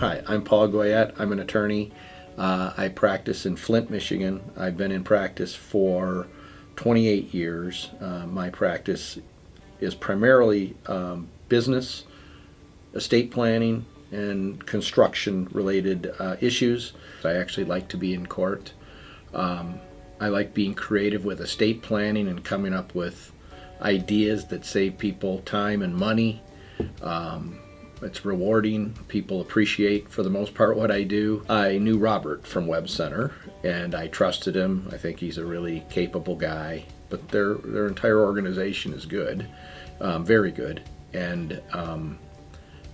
Hi, I'm Paul Goyette. I'm an attorney. I practice in Flint, Michigan. I've been in practice for 28 years. My practice is primarily business, estate planning, and construction related issues. I actually like to be in court. I like being creative with estate planning and coming up with ideas that save people time and money. It's rewarding. People appreciate, for the most part, what I do. I knew Robert from Web Center, and I trusted him. I think he's a really capable guy. But their entire organization is good, very good. And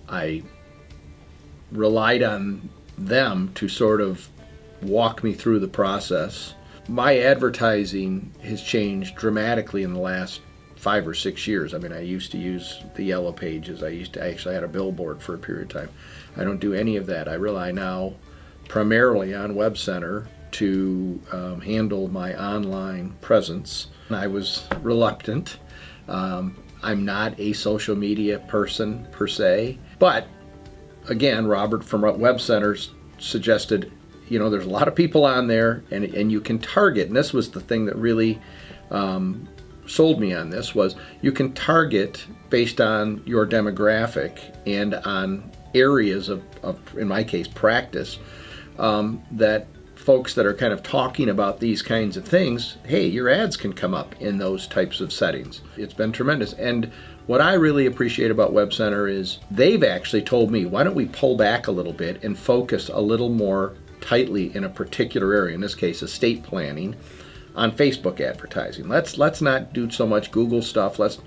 I relied on them to sort of walk me through the process. My advertising has changed dramatically in the last 5 or 6 years. I mean, I used to use the yellow pages. I actually had a billboard for a period of time. I don't do any of that. I rely now primarily on Web Center to handle my online presence. I was reluctant. I'm not a social media person per se, but again, Robert from Web Center suggested, there's a lot of people on there, and you can target, and this was the thing that really sold me on this, was you can target based on your demographic and on areas of in my case, practice, that folks that are kind of talking about these kinds of things, hey, your ads can come up in those types of settings. It's been tremendous. And what I really appreciate about Web Center is they've actually told me, why don't we pull back a little bit and focus a little more tightly in a particular area, in this case, estate planning, on Facebook advertising. Let's not do so much Google stuff. Let's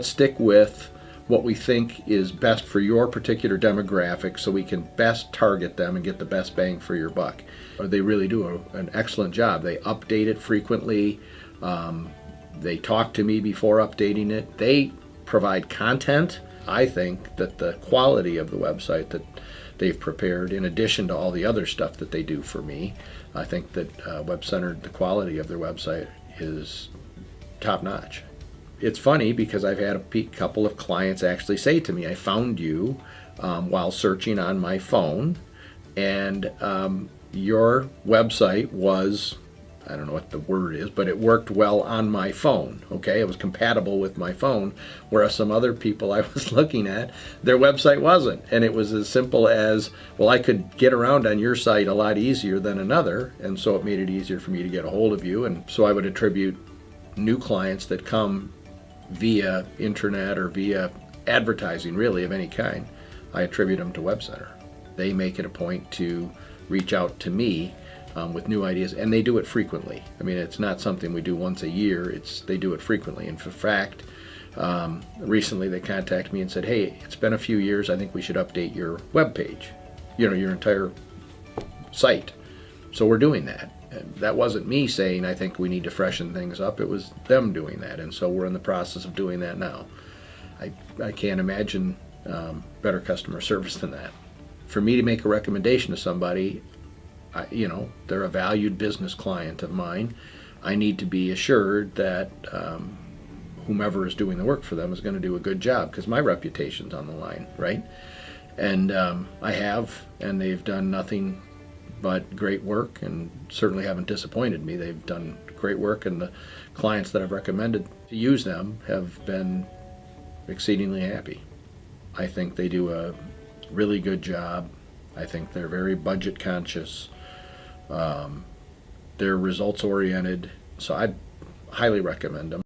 stick with what we think is best for your particular demographic, so we can best target them and get the best bang for your buck. They really do an excellent job. They update it frequently. They talk to me before updating it. They provide content. I think that the quality of the website that they've prepared, in addition to all the other stuff that they do for me, I think that Web Center, the quality of their website is top notch. It's funny because I've had a couple of clients actually say to me, I found you while searching on my phone, and your website was, I don't know what the word is, but it worked well on my phone, okay? It was compatible with my phone, whereas some other people I was looking at, their website wasn't. And it was as simple as, well, I could get around on your site a lot easier than another, and so it made it easier for me to get a hold of you. And so I would attribute new clients that come via internet or via advertising, really, of any kind, I attribute them to Web Center. They make it a point to reach out to me with new ideas, and they do it frequently. I mean, it's not something we do once a year. They do it frequently. And for fact, recently they contacted me and said, hey, it's been a few years. I think we should update your web page, your entire site. So we're doing that. And that wasn't me saying I think we need to freshen things up. It was them doing that, and so we're in the process of doing that now. I can't imagine better customer service than that. For me to make a recommendation to somebody, they're a valued business client of mine. I need to be assured that whomever is doing the work for them is going to do a good job, because my reputation's on the line, right? And I have, and they've done nothing but great work, and certainly haven't disappointed me. They've done great work, and the clients that I've recommended to use them have been exceedingly happy. I think they do a really good job. I think they're very budget conscious. They're results oriented, so I'd highly recommend them.